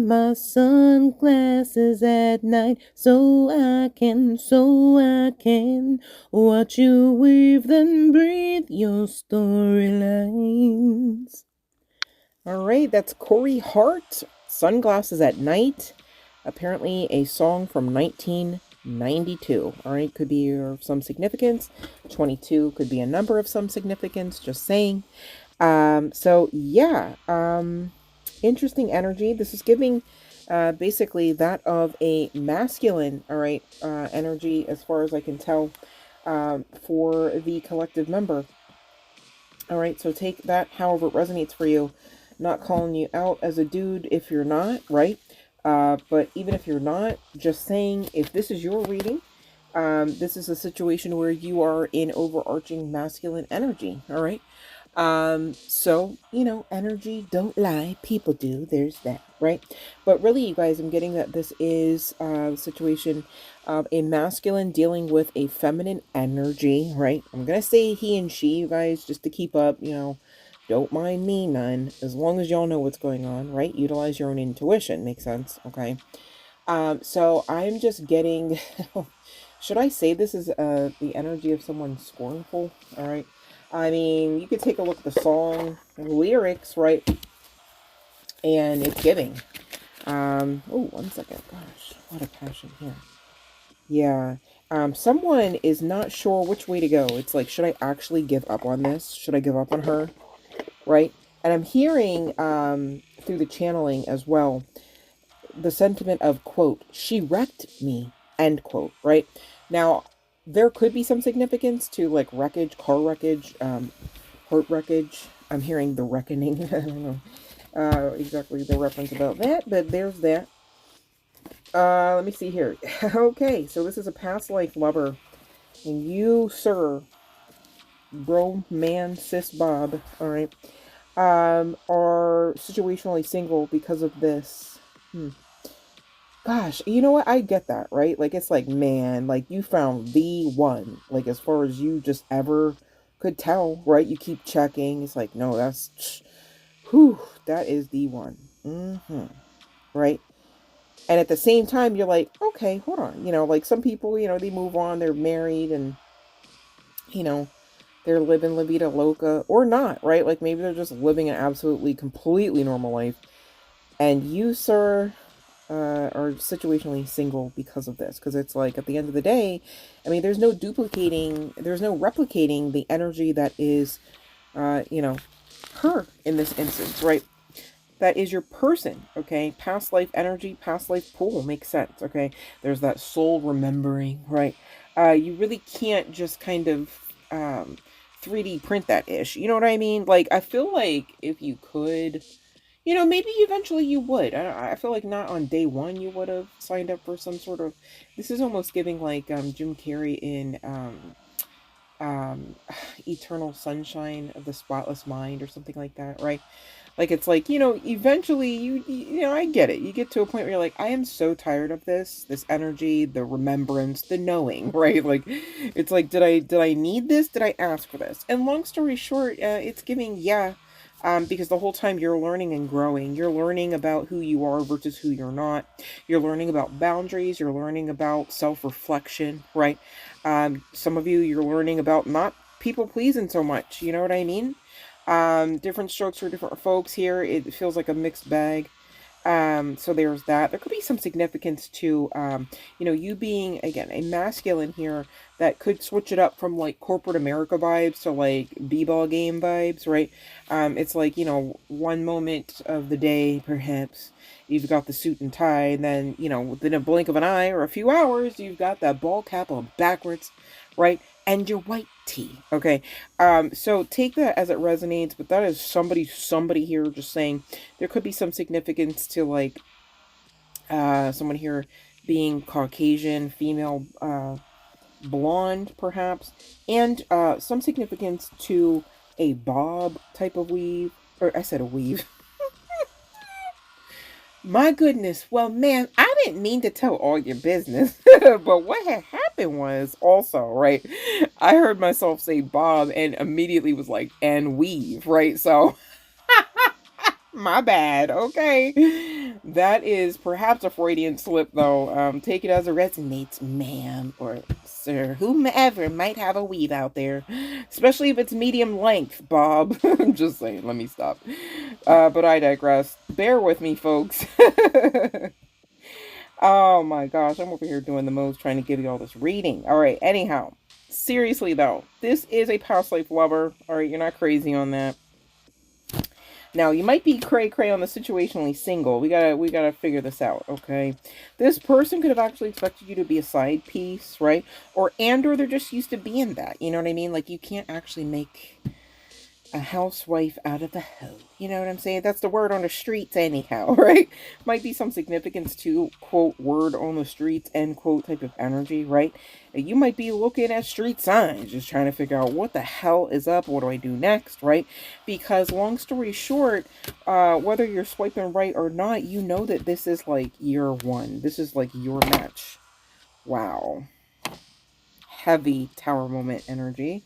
my sunglasses at night so I can watch you weave then breathe your storylines. All right, that's Corey Hart, Sunglasses at Night. Apparently a song from 1992. All right, could be of some significance. 22 could be a number of some significance, just saying. So yeah, interesting energy. This is giving basically that of a masculine, all right, energy as far as I can tell, for the collective member. All right, so take that however it resonates for you. Not calling you out as a dude if you're not, right? But even if you're not, just saying if this is your reading, this is a situation where you are in overarching masculine energy, all right? So, you know, energy, don't lie, people do, there's that, right? But really, you guys, I'm getting that this is a situation of a masculine dealing with a feminine energy, right? I'm gonna say he and she, you guys, just to keep up, you know, don't mind me none, as long as y'all know what's going on, right? Utilize your own intuition, makes sense, okay? So I'm just getting, should I say this is the energy of someone scornful, all right? I mean, you could take a look at the song lyrics, right? And it's giving. Oh, 1 second. Gosh, a lot of passion here. Yeah. Someone is not sure which way to go. It's like, should I actually give up on this? Should I give up on her? Right? And I'm hearing through the channeling as well the sentiment of, quote, she wrecked me, end quote, right? Now, there could be some significance to like wreckage, car wreckage, hurt wreckage. I'm hearing the reckoning. I don't know exactly the reference about that, but there's that. Let me see here. Okay, so this is a past life lover. And you, sir, bro, man, sis, Bob, all right, are situationally single because of this. Gosh, you know what? I get that, right? Like, it's like, man, like, you found the one, like, as far as you just ever could tell, right? You keep checking. It's like, no, that's, whew, that is the one. Right? And at the same time, you're like, okay, hold on. You know, like, some people, you know, they move on, they're married, and, you know, they're living La Vida Loca, or not, right? Like, maybe they're just living an absolutely, completely normal life. And you, sir, are situationally single because of this. Because it's like, at the end of the day, I mean, there's no duplicating, there's no replicating the energy that is, you know, her in this instance, right? That is your person, okay? Past life energy, past life pool makes sense, okay? There's that soul remembering, right? You really can't just kind of 3D print that ish. You know what I mean? Like, I feel like if you could, you know, maybe eventually you would. I feel like not on day one you would have signed up for some sort of. This is almost giving like Jim Carrey in um, Eternal Sunshine of the Spotless Mind or something like that, right? Like, it's like, you know, eventually you know, I get it. You get to a point where you're like, I am so tired of this energy, the remembrance, the knowing, right? Like, it's like, did I need this? Did I ask for this? And long story short, it's giving, yeah, because the whole time you're learning and growing, you're learning about who you are versus who you're not. You're learning about boundaries. You're learning about self-reflection, right? Some of you, you're learning about not people pleasing so much. You know what I mean? Different strokes for different folks here. It feels like a mixed bag. So there's that. There could be some significance to, you know, you being, again, a masculine here that could switch it up from like corporate America vibes to like b-ball game vibes, right? It's like, you know, one moment of the day, perhaps, you've got the suit and tie, and then, you know, within a blink of an eye or a few hours, you've got that ball cap on backwards, right? And your white tee, okay? So take that as it resonates, but that is somebody here just saying there could be some significance to like someone here being Caucasian, female, blonde perhaps, and some significance to a bob type of weave, or I said a weave. My goodness. Well, man, I didn't mean to tell all your business, but what had happened was also, right? I heard myself say bob and immediately was like, and weave, right? So, my bad, okay? That is perhaps a Freudian slip, though. Take it as it resonates, ma'am or sir, whomever might have a weave out there, especially if it's medium length, Bob. I'm just saying, let me stop. But I digress. Bear with me, folks. Oh my gosh, I'm over here doing the most, trying to give you all this reading. All right, anyhow, seriously though, this is a past life lover. All right, you're not crazy on that. Now, you might be cray-cray on the situationally single. We gotta figure this out, okay? This person could have actually expected you to be a side piece, right? Or they're just used to being that. You know what I mean? Like, you can't actually make a housewife out of the hoe. You know what I'm saying? That's the word on the streets anyhow, right? Might be some significance to, quote, word on the streets, end quote, type of energy, right? You might be looking at street signs, just trying to figure out what the hell is up, what do I do next, right? Because long story short, whether you're swiping right or not, you know that this is like year one. This is like your match. Wow. Heavy tower moment energy.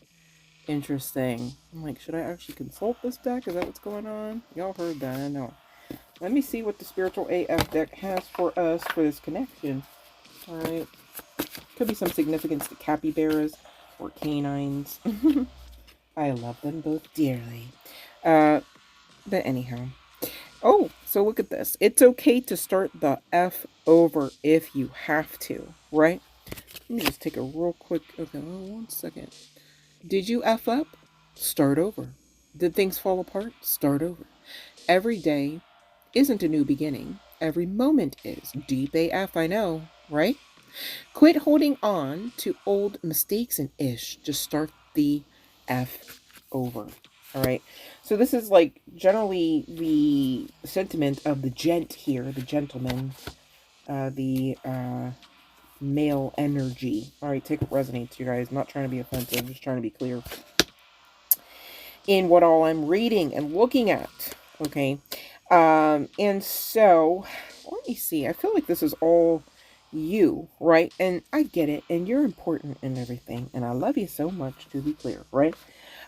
Interesting. I'm like, should I actually consult this deck? Is that what's going on? Y'all heard that, I know. Let me see what the Spiritual AF deck has for us for this connection. Alright. Could be some significance to capybaras or canines. I love them both dearly. But anyhow. Oh, so look at this. It's okay to start the F over if you have to, right? Let me just take a real quick... Okay, 1 second. Did you F up? Start over. Did things fall apart? Start over. Every day isn't a new beginning. Every moment is. Deep AF, I know, right? Quit holding on to old mistakes and ish. Just start the F over. All right. So this is like generally the sentiment of the gent here, the gentleman, the male energy. All right, take what resonates, you guys. I'm not trying to be offensive. I'm just trying to be clear in what all I'm reading and looking at. Okay. And so let me see. I feel like this is all you, right? And I get it. And you're important and everything. And I love you so much, to be clear, right?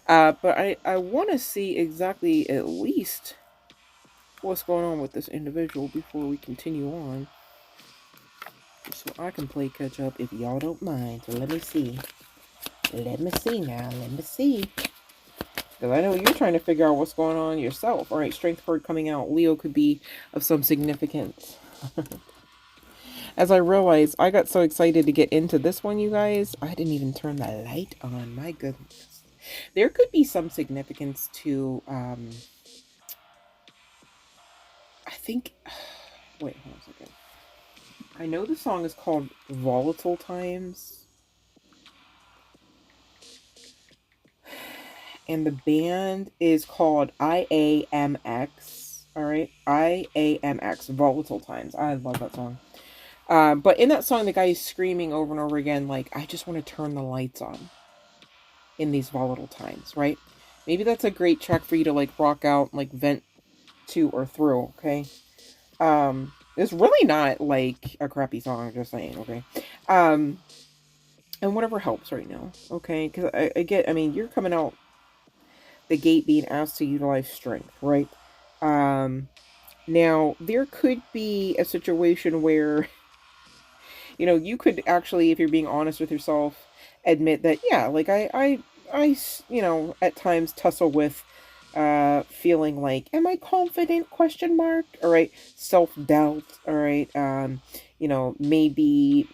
But I want to see exactly at least what's going on with this individual before we continue on. So I can play catch up if y'all don't mind. So let me see. Let me see now. Let me see. Because I know you're trying to figure out what's going on yourself. All right, strength card coming out. Leo could be of some significance. As I realized, I got so excited to get into this one, you guys. I didn't even turn the light on. My goodness. There could be some significance to, I think, wait, hold on a second. I know the song is called Volatile Times. And the band is called IAMX. All right, IAMX, Volatile Times. I love that song. But in that song, the guy is screaming over and over again, like, I just want to turn the lights on in these volatile times, right? Maybe that's a great track for you to, like, rock out, like, vent to or through, okay? It's really not, like, a crappy song, just saying, okay? And whatever helps right now, okay? Because I mean, you're coming out the gate being asked to utilize strength, right? Now, there could be a situation where, you know, you could actually, if you're being honest with yourself, admit that, yeah, like you know, at times tussle with feeling like, am I confident, question mark, all right, self-doubt, all right, you know, maybe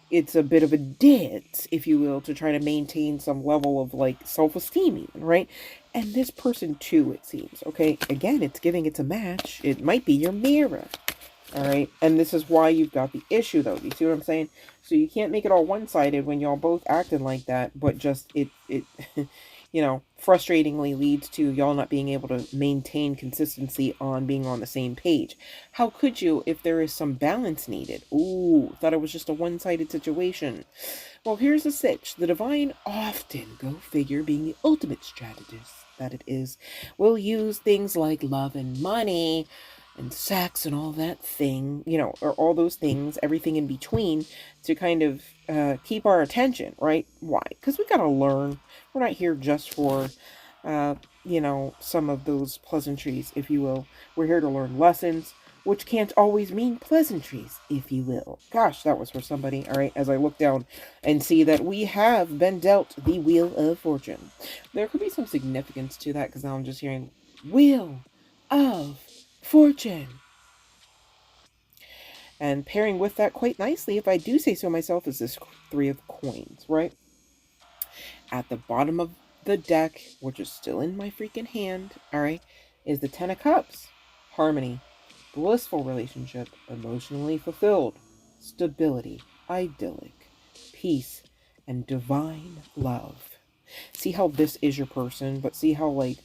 it's a bit of a dance, if you will, to try to maintain some level of like self-esteem even, right? And this person too, it seems, okay, again, it's giving it's a match. It might be your mirror. All right. And this is why you've got the issue, though. You see what I'm saying? So you can't make it all one-sided when y'all both acting like that, but just it you know, frustratingly leads to y'all not being able to maintain consistency on being on the same page. How could you if there is some balance needed? Ooh, thought it was just a one-sided situation. Well, here's the sitch. The divine often, go figure, being the ultimate strategist that it is, will use things like love and money and sex and all that thing, you know, or all those things, everything in between, to kind of keep our attention, right? Why? Because we got to learn. We're not here just for, you know, some of those pleasantries, if you will. We're here to learn lessons. which can't always mean pleasantries, if you will. Gosh, that was for somebody. All right, as I look down and see that we have been dealt the Wheel of Fortune. There could be some significance to that because now I'm just hearing Wheel of Fortune. And pairing with that quite nicely, if I do say so myself, is this Three of Coins, right? At the bottom of the deck, which is still in my freaking hand, all right, is the Ten of Cups. Harmony, blissful relationship, emotionally fulfilled, stability, idyllic, peace, and divine love. See how this is your person, but see how, like,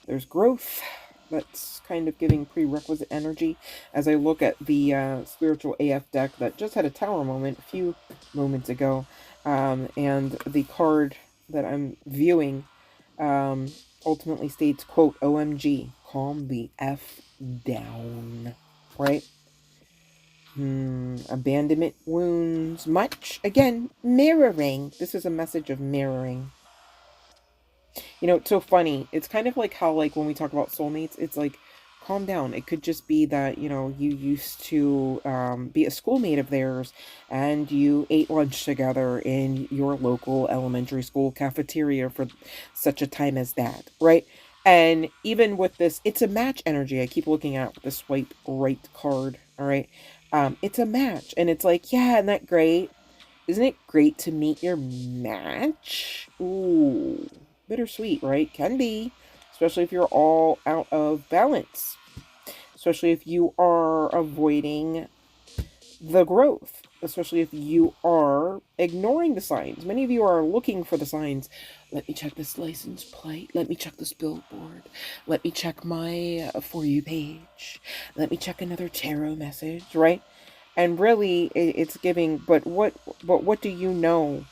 there's growth that's kind of giving prerequisite energy. As I look at the spiritual AF deck that just had a tower moment a few moments ago, and the card that I'm viewing ultimately states, quote, OMG, calm the F down, right? Abandonment wounds much. Again, mirroring. This is a message of mirroring. You know, it's so funny. It's kind of like how, like, when we talk about soulmates, it's like, calm down. It could just be that, you know, you used to be a schoolmate of theirs and you ate lunch together in your local elementary school cafeteria for such a time as that, right? And even with this, it's a match energy. I keep looking at the swipe right card, all right? It's a match. And it's like, yeah, isn't that great? Isn't it great to meet your match? Ooh, bittersweet, right? Can be, especially if you're all out of balance, especially if you are avoiding the growth, especially if you are ignoring the signs. Many of you are looking for the signs. Let me check this license plate. Let me check this billboard. Let me check my For You page. Let me check another tarot message, right? And really, it's giving, but what do you know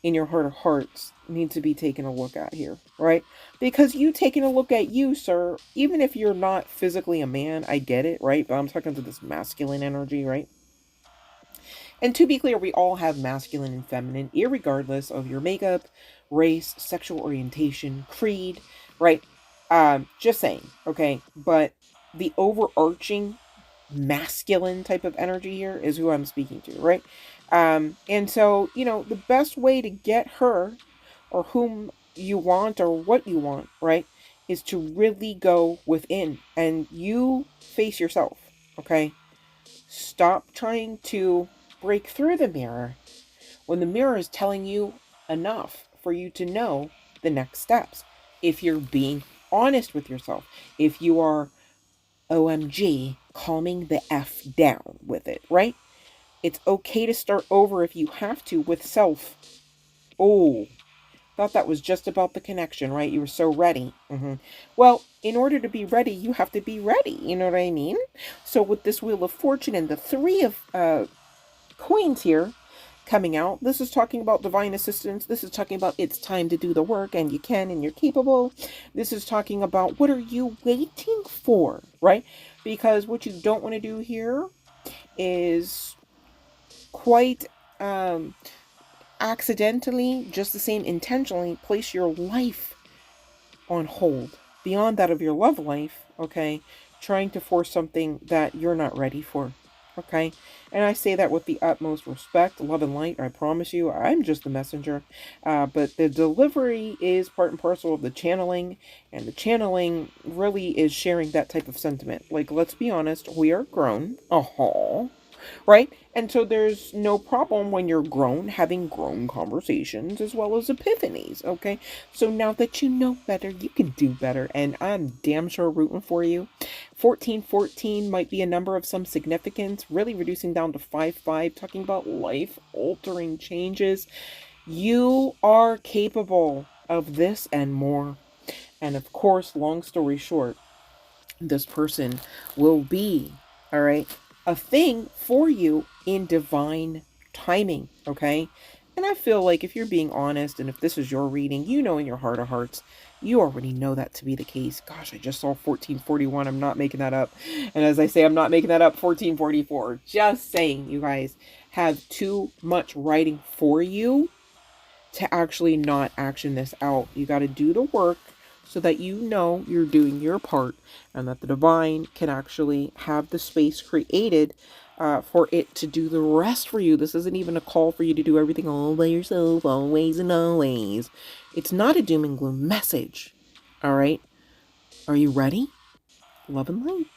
in your heart of hearts need to be taken a look at here, right? Because you taking a look at you, sir, even if you're not physically a man, I get it, right? But I'm talking to this masculine energy, right? And to be clear, we all have masculine and feminine, irregardless of your makeup, race, sexual orientation, creed, right? Just saying, okay? But the overarching masculine type of energy here is who I'm speaking to, right? And so, you know, the best way to get her or whom you want or what you want, right, is to really go within and you face yourself, okay? Stop trying to break through the mirror when the mirror is telling you enough for you to know the next steps. If you're being honest with yourself, if you are OMG, calming the F down with it, right? It's okay to start over if you have to with self. Oh, thought that was just about the connection, right? You were so ready. Well, in order to be ready, you have to be ready. You know what I mean? So with this Wheel of Fortune and the Three of Coins here coming out, this is talking about divine assistance. This is talking about it's time to do the work and you can and you're capable. This is talking about what are you waiting for, right? Because what you don't want to do here is quite accidentally, just the same intentionally, place your life on hold beyond that of your love life, okay? Trying to force something that you're not ready for, okay? And I say that with the utmost respect, love, and light. I promise you, I'm just the messenger. But the delivery is part and parcel of the channeling, and the channeling really is sharing that type of sentiment. Like, let's be honest, we are grown. Right? And so there's no problem when you're grown having grown conversations as well as epiphanies, okay? So now that you know better, you can do better, and I'm damn sure rooting for you. 1414 might be a number of some significance, really reducing down to 55, talking about life-altering changes. You are capable of this and more. And of course, long story short, this person will be, all right, a thing for you in divine timing, okay? And I feel like if you're being honest and if this is your reading, you know in your heart of hearts, you already know that to be the case. Gosh, I just saw 1441. I'm not making that up. And as I say, I'm not making that up. 1444. Just saying, you guys have too much writing for you to actually not action this out. You got to do the work so that you know you're doing your part and that the divine can actually have the space created for it to do the rest for you. This isn't even a call for you to do everything all by yourself, always and always. It's not a doom and gloom message. All right. Are you ready? Love and light.